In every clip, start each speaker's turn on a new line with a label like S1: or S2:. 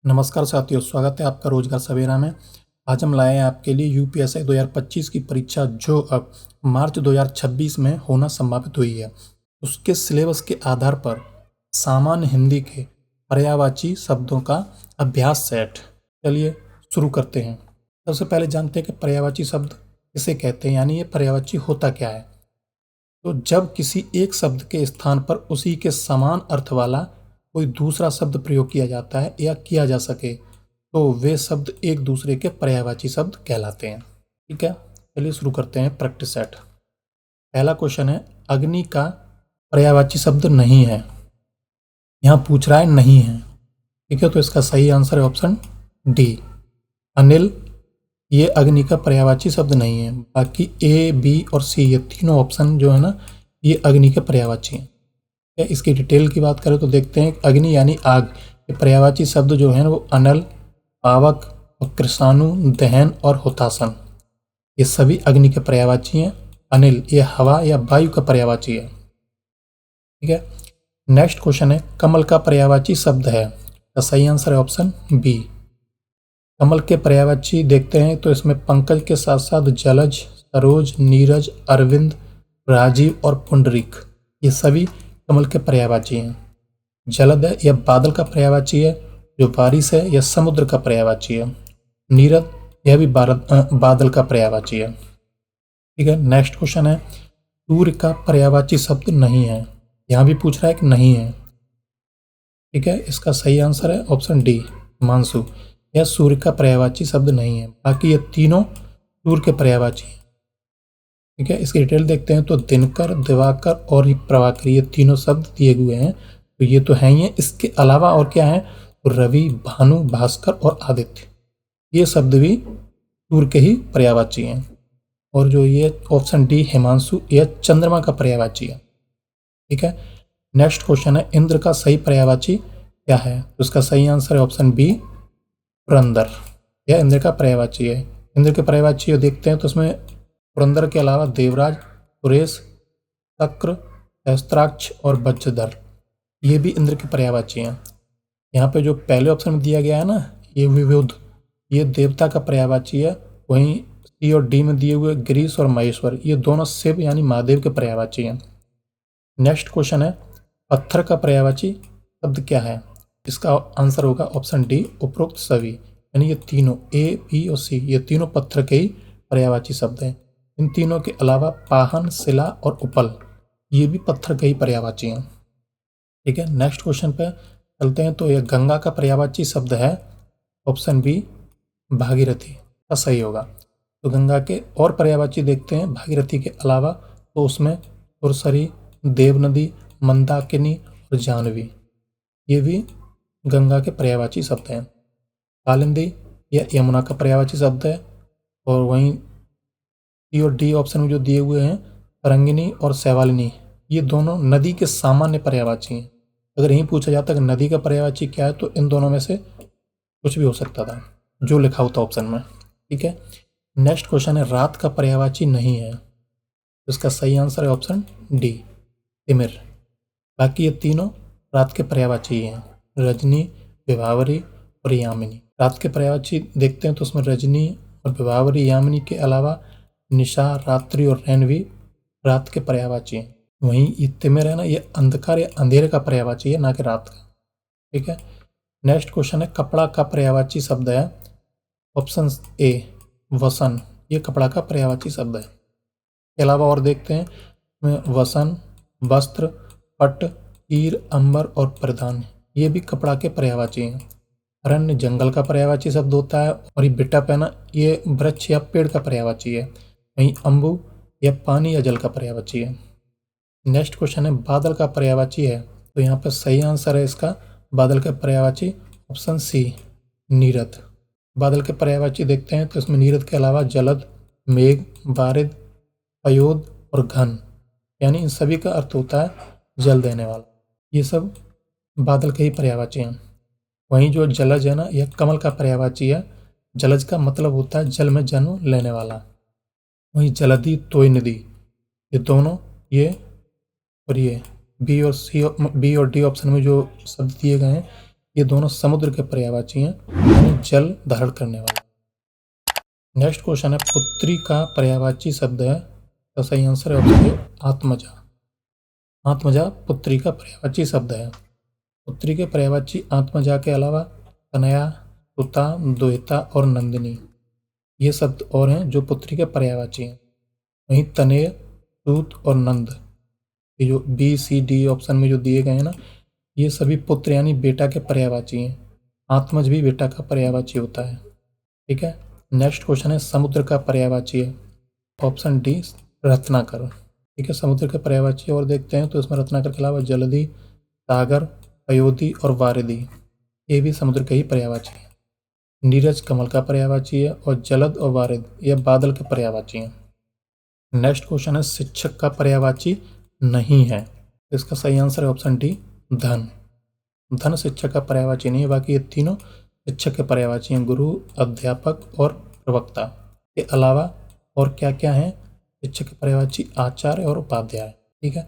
S1: नमस्कार साथियों, स्वागत है आपका रोजगार सवेरा में। आज हम लाए हैं आपके लिए यूपीएससी 2025 की परीक्षा जो अब मार्च 2026 में होना संभावित हुई है। उसके सिलेबस के आधार पर सामान्य हिंदी के पर्यायवाची शब्दों का अभ्यास सेट। चलिए शुरू करते हैं। सबसे पहले जानते हैं कि पर्यायवाची शब्द किसे कहते हैं, यानी ये पर्यायवाची होता क्या है। तो जब किसी एक शब्द के स्थान पर उसी के समान अर्थ वाला कोई दूसरा शब्द प्रयोग किया जाता है या किया जा सके तो वे शब्द एक दूसरे के पर्यायवाची शब्द कहलाते हैं। ठीक है, चलिए शुरू करते हैं प्रैक्टिस सेट। पहला क्वेश्चन है, अग्नि का पर्यायवाची शब्द नहीं है। यहाँ पूछ रहा है नहीं है। ठीक है, तो इसका सही आंसर है ऑप्शन डी, अनिल। ये अग्नि का पर्यायवाची शब्द नहीं है। बाकी ए, बी और सी ये तीनों ऑप्शन जो है ना, ये अग्नि के पर्यायवाची हैं। इसकी डिटेल की बात करें तो देखते हैं, अग्नि यानी आग, ये पर्यायवाची शब्द जो है वो अनल, पावक और कृषाणु, दहन और हुतासन, ये सभी अग्नि के पर्यायवाची हैं। अनिल ये हवा या वायु का पर्यायवाची है। ठीक है, नेक्स्ट क्वेश्चन है, कमल का पर्यायवाची शब्द है। तो सही आंसर है ऑप्शन बी, कमल के पर्यायवाची देखते हैं तो इसमें पंकज के साथ साथ जलज, सरोज, नीरज, अरविंद, राजीव और पुंडरीक, ये सभी कमल के पर्यायवाची हैं। जलद है यह बादल का पर्यायवाची है, जो बारिश है यह समुद्र का पर्यायवाची है। नीरद यह भी बादल का पर्यायवाची है। ठीक है, नेक्स्ट क्वेश्चन है, सूर्य का पर्यायवाची शब्द नहीं है। यहाँ भी पूछ रहा है कि नहीं है। ठीक है, इसका सही आंसर है ऑप्शन डी, हिमांशु। यह सूर्य का पर्यायवाची शब्द नहीं है। बाकी ये तीनों सूर्य के पर्यायवाची हैं। ठीक है, इसकी डिटेल देखते हैं तो दिनकर, दिवाकर और प्रभाकर, ये तीनों शब्द दिए हुए हैं, तो ये तो हैं ही हैं। इसके अलावा और क्या है, तो रवि, भानु, भास्कर और आदित्य, ये शब्द भी सूर्य के ही पर्यायवाची हैं। और जो ये ऑप्शन डी हिमांशु, यह चंद्रमा का पर्यायवाची है। ठीक है, नेक्स्ट क्वेश्चन है, इंद्र का सही पर्यायवाची क्या है। तो इसका सही आंसर है ऑप्शन बी, पुरंदर। यह इंद्र का पर्यायवाची है। इंद्र के पर्यायवाची देखते हैं तो उसमें पुरंदर के अलावा देवराज, सुरेश, शक्र, सहस्त्राक्ष और वज्रधर, ये भी इंद्र के पर्यायवाची हैं। यहाँ पे जो पहले ऑप्शन में दिया गया है ना, ये विविध, ये देवता का पर्यायवाची है। वहीं सी और डी में दिए हुए गिरीश और महेश्वर, ये दोनों शिव यानी महादेव के पर्यायवाची हैं। नेक्स्ट क्वेश्चन है, पत्थर का पर्यायवाची शब्द क्या है। इसका आंसर होगा ऑप्शन डी, उपरोक्त सभी, यानी ये तीनों ए, बी और सी, ये तीनों पत्थर के ही पर्यायवाची शब्द हैं। इन तीनों के अलावा पाहन, शिला और उपल, ये भी पत्थर के ही पर्यायवाची हैं। ठीक है, नेक्स्ट क्वेश्चन पे चलते हैं। तो यह गंगा का पर्यायवाची शब्द है, ऑप्शन बी, भागीरथी का सही होगा। तो गंगा के और पर्यायवाची देखते हैं भागीरथी के अलावा, तो उसमें सुरसरी, देव नदी, मंदाकिनी और जानवी, ये भी गंगा के पर्यायवाची शब्द हैं। कालिंदी यह यमुना का पर्यायवाची शब्द है। और वहीं सी और डी ऑप्शन में जो दिए हुए हैं, तरंगिनी और शैवालिनी, ये दोनों नदी के सामान्य पर्यायवाची हैं। अगर यही पूछा जाता कि नदी का पर्यायवाची क्या है, तो इन दोनों में से कुछ भी हो सकता था जो लिखा होता ऑप्शन में। ठीक है, नेक्स्ट क्वेश्चन है, रात का पर्यायवाची नहीं है। तो इसका सही आंसर है ऑप्शन डी, तिमिर। बाकी ये तीनों रात के पर्यायवाची हैं, रजनी, विभावरी और यामिनी। रात के पर्यायवाची देखते हैं तो उसमें रजनी और विभावरी, यामिनी के अलावा निशा, रात्रि और रैन भी रात के पर्यायवाची हैं। वहीं ये तिमिर है ना, ये अंधकार या अंधेरे का पर्यायवाची है, ना कि रात का। ठीक है, नेक्स्ट क्वेश्चन है, कपड़ा का पर्यायवाची शब्द है। ऑप्शन ए, वसन, ये कपड़ा का पर्यायवाची शब्द है। के अलावा और देखते हैं, वसन, वस्त्र, पट, तीर, अंबर और प्रधान, ये भी कपड़ा के पर्यायवाची हैं। अरण्य जंगल का पर्यायवाची शब्द होता है। और ये बिटप है ना, ये वृक्ष या पेड़ का पर्यायवाची है। वहीं अम्बु यह पानी या जल का पर्यायवाची है। नेक्स्ट क्वेश्चन है, बादल का पर्यायवाची है। तो यहाँ पर सही आंसर है इसका, बादल का पर्यायवाची ऑप्शन सी, नीरद। बादल के पर्यायवाची देखते हैं तो इसमें नीरद के अलावा जलद, मेघ, बारिद, पयोद और घन, यानी इन सभी का अर्थ होता है जल देने वाला। ये सब बादल के ही पर्यायवाची हैं। वहीं जो जलज है ना, यह कमल का पर्यायवाची है। जलज का मतलब होता है जल में जन्म लेने वाला। वहीं जलधि, तोय नदी, ये दोनों, ये बी और डी ऑप्शन में जो शब्द दिए गए हैं, ये दोनों समुद्र के पर्यायवाची हैं, यानी जल धारण करने वाले। नेक्स्ट क्वेश्चन है पुत्री का पर्यायवाची शब्द है, तो सही आंसर है ऑप्शन ए आत्मजा। आत्मजा पुत्री का पर्यायवाची शब्द है। पुत्री के पर्यायवाची आत्मजा के अलावा तनया, सुता, दुहिता और नंदिनी ये शब्द और हैं जो पुत्री के पर्यायवाची हैं। वहीं तनय, सूत और नंद ये जो बी सी डी ऑप्शन में जो दिए गए हैं ना, ये सभी पुत्र यानी बेटा के पर्यायवाची हैं। आत्मज भी बेटा का पर्यायवाची होता है। ठीक है, नेक्स्ट क्वेश्चन है समुद्र का पर्यायवाची है, ऑप्शन डी रत्नाकर। ठीक है, समुद्र के पर्यायवाची और देखते हैं तो इसमें रत्नाकर के अलावा जलधि, सागर, अयोधी और वारिधि ये भी समुद्र के ही पर्यायवाची है। नीरज कमल का पर्यायवाची है और जलद और वारिध ये बादल के पर्यायवाची हैं। नेक्स्ट क्वेश्चन है शिक्षक का पर्यायवाची नहीं है, इसका सही आंसर है ऑप्शन डी धन। धन शिक्षक का पर्यायवाची नहीं है, बाकी ये तीनों शिक्षक के पर्यायवाची हैं, गुरु, अध्यापक और प्रवक्ता के अलावा और क्या क्या है शिक्षक के पर्यायवाची, आचार्य और उपाध्याय। ठीक है,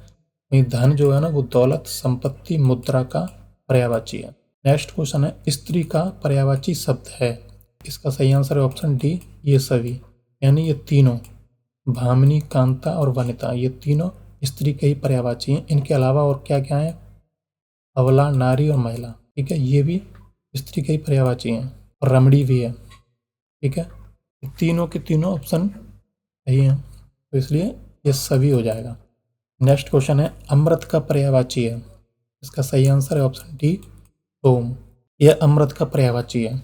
S1: ये धन जो है ना वो दौलत, संपत्ति, मुद्रा का पर्यायवाची है। नेक्स्ट क्वेश्चन है स्त्री का पर्यायवाची शब्द है, इसका सही आंसर है ऑप्शन डी ये सभी, यानी ये तीनों भामिनी, कांता और वनिता ये तीनों स्त्री के ही पर्यायवाची हैं। इनके अलावा और क्या क्या है अबला, नारी और महिला। ठीक है, ये भी स्त्री के ही पर्यायवाची हैं और रमणी भी है। ठीक है, तीनों के तीनों ऑप्शन सही हैं, तो इसलिए ये सभी हो जाएगा। नेक्स्ट क्वेश्चन है अमृत का पर्यायवाची है, इसका सही आंसर है ऑप्शन डी सोम। यह अमृत का पर्यायवाची है।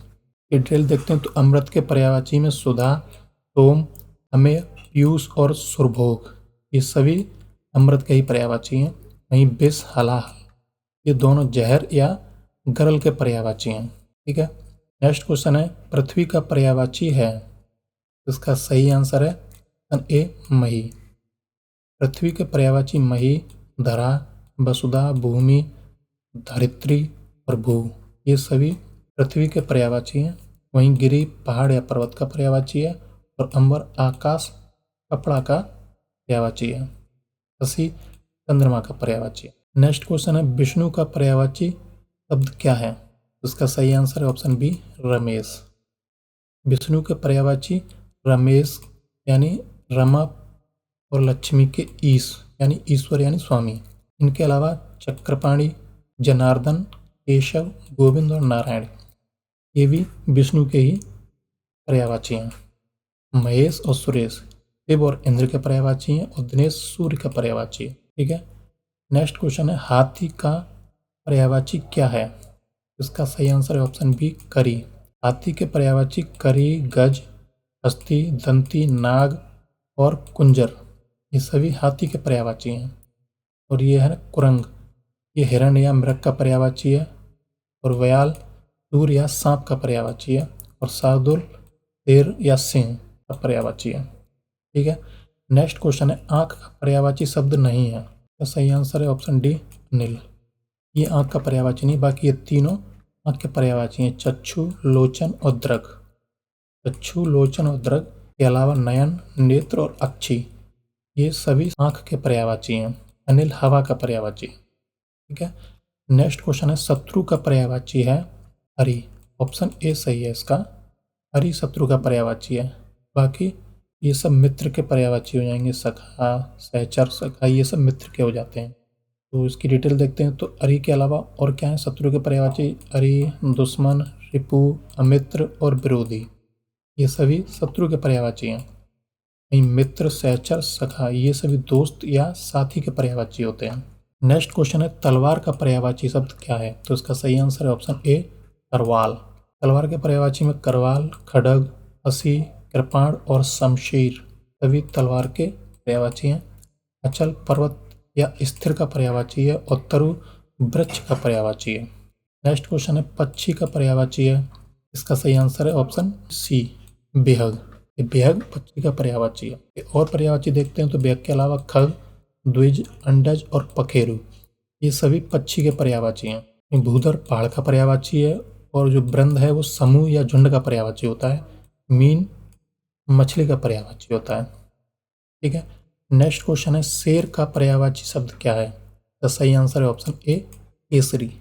S1: डिटेल देखते हैं तो अमृत के पर्यायवाची में सुधा, सोम, अमेय, पीयूष और सुरभोग ये सभी अमृत के ही पर्यायवाची हैं। वहीं विष, हलाहल ये दोनों जहर या गरल के पर्यायवाची हैं। ठीक है, नेक्स्ट क्वेश्चन है पृथ्वी का पर्यायवाची है, इसका सही आंसर है ऑप्शन ए मही। पृथ्वी के पर्यायवाची मही, धरा, वसुधा, भूमि, धरित्री और भू ये सभी पृथ्वी के पर्यायवाची हैं। वहीं गिरी पहाड़ या पर्वत का पर्यायवाची है और अंबर, आकाश, कपड़ा का पर्यायवाची है। शशि चंद्रमा का पर्यायवाची है। नेक्स्ट क्वेश्चन है विष्णु का पर्यायवाची शब्द क्या है, इसका सही आंसर है ऑप्शन बी रमेश। विष्णु के पर्यायवाची रमेश यानी रमा और लक्ष्मी के ईश यानी ईश्वर यानी स्वामी। इनके अलावा चक्रपाणी, जनार्दन, केशव, गोविंद और नारायण ये भी विष्णु के ही पर्यायवाची हैं। महेश और सुरेश शिव और इंद्र के पर्यायवाची हैं और दिनेश सूर्य का पर्यायवाची है। ठीक है, नेक्स्ट क्वेश्चन है हाथी का पर्यायवाची क्या है, इसका सही आंसर है ऑप्शन बी करी। हाथी के पर्यायवाची करी, गज, हस्ती, दंती, नाग और कुंजर ये सभी हाथी के पर्यायवाची हैं। और ये है कुरंग, ये हिरण या मृग का पर्यायवाची है। और व्याल सूर या सांप का पर्यायवाची है। और शार्दुल शेर या सिंह का पर्यायवाची है। ठीक है, नेक्स्ट क्वेश्चन है आंख का पर्यायवाची शब्द नहीं है, तो सही आंसर है ऑप्शन डी नील। ये आंख का पर्यायवाची नहीं, बाकी ये तीनों आंख के पर्यायवाची हैं, चक्षु, लोचन और दृग। चक्षु, लोचन और दृग के अलावा नयन, नेत्र और अक्षी ये सभी आंख के पर्यायवाची हैं। अनिल हवा का पर्यायवाची। ठीक है, नेक्स्ट क्वेश्चन है शत्रु का पर्यायवाची है हरि, ऑप्शन ए सही है इसका, हरि शत्रु का पर्यायवाची है। बाकी ये सब मित्र के पर्यायवाची हो जाएंगे, सखा, सहचर, सखा ये सब मित्र के हो जाते हैं। तो इसकी डिटेल देखते हैं तो हरि के अलावा और क्या है शत्रु के पर्यायवाची, हरि, दुश्मन, रिपु, अमित्र और विरोधी ये सभी शत्रु के पर्यायवाची हैं। वहीं मित्र, सहचर, सखा ये सभी दोस्त या साथी के पर्यायवाची होते हैं। नेक्स्ट क्वेश्चन है तलवार का पर्यायवाची शब्द क्या है, तो इसका सही आंसर है ऑप्शन ए करवाल। तलवार के पर्यायवाची में करवाल, खड्ग, हंसी, कृपाण और शमशीर सभी तलवार के पर्यायवाची हैं। अचल, पर्वत या स्थिर का पर्यायवाची है और तरु वृक्ष का पर्यायवाची है। नेक्स्ट क्वेश्चन है पक्षी का पर्यायवाची है, इसका सही आंसर है ऑप्शन सी बेहग। बेहग पक्षी का पर्यायवाची है। और पर्यायवाची देखते हैं तो बेहग के अलावा खग, द्विज, अंडज और पखेरु ये सभी पक्षी के पर्यायवाची हैं। भूधर पहाड़ का पर्यायवाची है और जो ब्रंद है वो समूह या झुंड का पर्यायवाची होता है। मीन मछली का पर्यायवाची होता है। ठीक है, नेक्स्ट क्वेश्चन है शेर का पर्यायवाची शब्द क्या है, तो सही आंसर है ऑप्शन ए केसरी।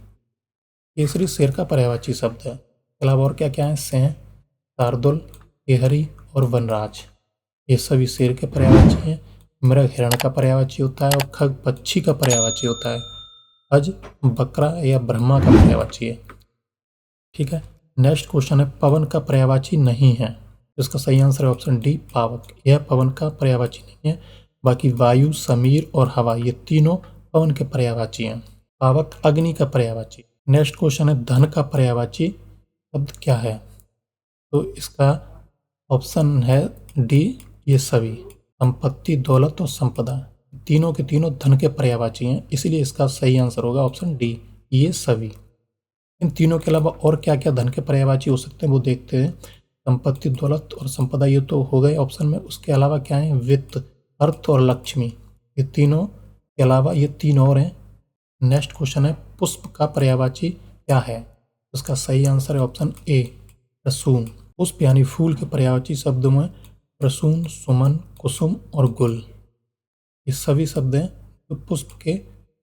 S1: केसरी शेर का पर्यायवाची शब्द है। इसके अलावा और क्या क्या है? सें, शार्दुल, केहरी और वनराज, ये सभी शेर के पर्यायवाची हैं। मृग हिरण का पर्यायवाची होता है और खग पक्षी का पर्यायवाची होता है। अज बकरा या ब्रह्मा का पर्यायवाची है। ठीक है, नेक्स्ट क्वेश्चन है पवन का पर्यायवाची नहीं है। इसका सही आंसर है ऑप्शन डी, पावक। यह पवन का पर्यायवाची नहीं है। बाकी वायु, समीर और हवा, ये तीनों पवन के पर्यायवाची हैं। पावक अग्नि का पर्यायवाची। नेक्स्ट क्वेश्चन है धन का पर्यायवाची शब्द क्या है? तो इसका ऑप्शन है डी, ये सभी। संपत्ति, दौलत और संपदा, तीनों के तीनों धन के पर्यायवाची हैं, इसलिए इसका सही आंसर होगा ऑप्शन डी, ये सभी। इन तीनों के अलावा और क्या क्या धन के पर्यायवाची हो सकते हैं वो देखते हैं। संपत्ति, दौलत और संपदा, ये तो हो गए ऑप्शन में। उसके अलावा क्या है? वित्त, अर्थ और लक्ष्मी, ये तीनों के अलावा ये तीन और हैं। नेक्स्ट क्वेश्चन है पुष्प का पर्यायवाची क्या है? उसका सही आंसर है ऑप्शन ए, प्रसून। पुष्प यानी फूल के पर्यायवाची शब्दों में प्रसून, सुमन, कुसुम और गुल, ये सभी शब्द हैं जो पुष्प के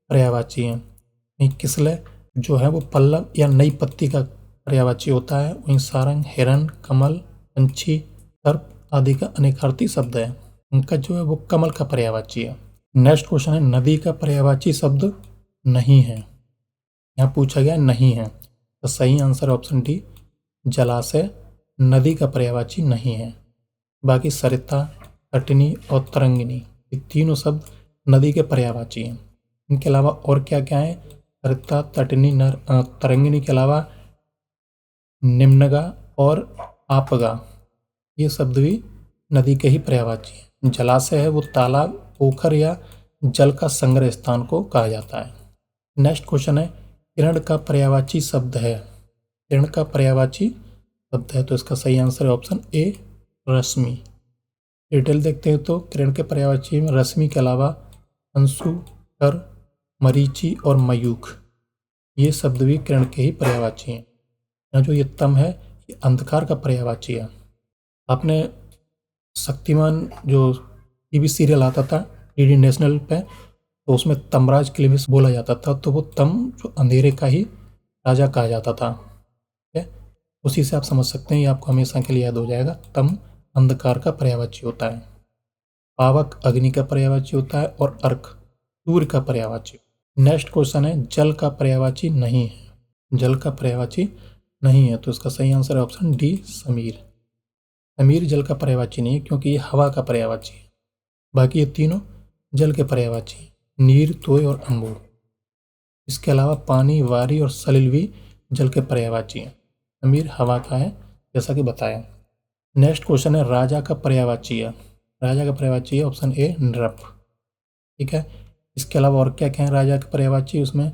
S1: पर्यायवाची हैं। किसलय जो है वो पल्लव या नई पत्ती का पर्यायवाची होता है। वहीं सारंग, हिरण, कमल, पंछी, सर्प आदि का अनेकार्थी शब्द है, उनका जो है वो कमल का पर्यायवाची है। नेक्स्ट क्वेश्चन है नदी का पर्यायवाची शब्द नहीं है। यहाँ पूछा गया नहीं है, तो सही आंसर ऑप्शन डी, जलाशय नदी का पर्यायवाची नहीं है। बाकी सरिता, तटनी और तरंगिनी, ये तीनों शब्द नदी के पर्यायवाची हैं। इनके अलावा और क्या क्या है? सरिता, तटनी, तरंगिनी के अलावा निम्नगा और आपगा, ये शब्द भी नदी के ही पर्यायवाची हैं। जलाशय है वो तालाब, पोखर या जल का संग्रह स्थान को कहा जाता है। नेक्स्ट क्वेश्चन है किरण का पर्यायवाची शब्द है। किरण का पर्यायवाची शब्द है, तो इसका सही आंसर है ऑप्शन ए, रश्मि। डिटेल देखते हैं तो किरण के पर्यायवाची में रश्मि के अलावा अंशु, कर, मरीचि और मयूख, ये शब्द भी किरण के ही पर्यायवाची हैं। यहाँ जो ये तम है ये अंधकार का पर्यायवाची है। आपने शक्तिमान जो टीवी सीरियल आता था डीडी नेशनल पे, तो उसमें तमराज के लिए भी बोला जाता था, तो वो तम जो अंधेरे का ही राजा कहा जाता था। ठीक है, उसी से आप समझ सकते हैं, ये आपको हमेशा के लिए याद हो जाएगा। तम अंधकार का पर्यायवाची होता है। पावक अग्नि का पर्यायवाची होता है और अर्क सूर्य का पर्यायवाची। नेक्स्ट क्वेश्चन है जल का पर्यायवाची नहीं है। जल का पर्यायवाची नहीं है, तो इसका सही आंसर है ऑप्शन डी, समीर। समीर जल का पर्यायवाची नहीं है क्योंकि ये हवा का पर्यायवाची है। बाकी ये तीनों जल के पर्यायवाची हैं, नीर, तोय और अंबु। इसके अलावा पानी, वारी और सलिल भी जल के पर्यायवाची हैं। समीर हवा का है जैसा कि बताया। नेक्स्ट क्वेश्चन है राजा का पर्यायवाची है। राजा का पर्यायवाची है ऑप्शन ए, नृप। ठीक है, इसके अलावा और क्या क्या है राजा के पर्यायवाची? उसमें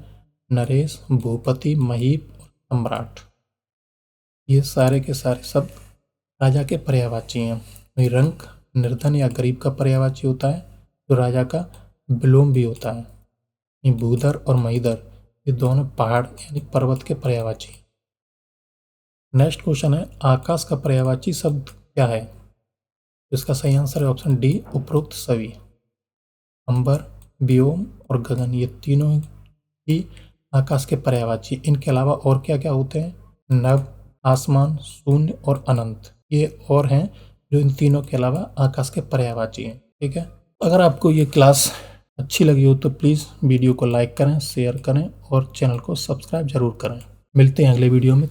S1: नरेश, भूपति, महीप और सम्राट, ये सारे के सारे शब्द राजा के पर्यायवाची हैं। वहीं रंक निर्धन या गरीब का पर्यायवाची होता है, जो राजा का विलोम भी होता है। वहीं भूधर और महीधर, ये दोनों पहाड़ यानी पर्वत के पर्यायवाची। नेक्स्ट क्वेश्चन है आकाश का पर्यायवाची शब्द क्या है? इसका सही आंसर है ऑप्शन डी, उपरोक्त सभी। अंबर, व्योम और गगन, ये तीनों ही आकाश के पर्यायवाची। इनके अलावा और क्या क्या होते हैं? नभ, आसमान, शून्य और अनंत, ये और हैं जो इन तीनों के अलावा आकाश के पर्यायवाची हैं। ठीक है, अगर आपको ये क्लास अच्छी लगी हो तो प्लीज़ वीडियो को लाइक करें, शेयर करें और चैनल को सब्सक्राइब जरूर करें। मिलते हैं अगले वीडियो में।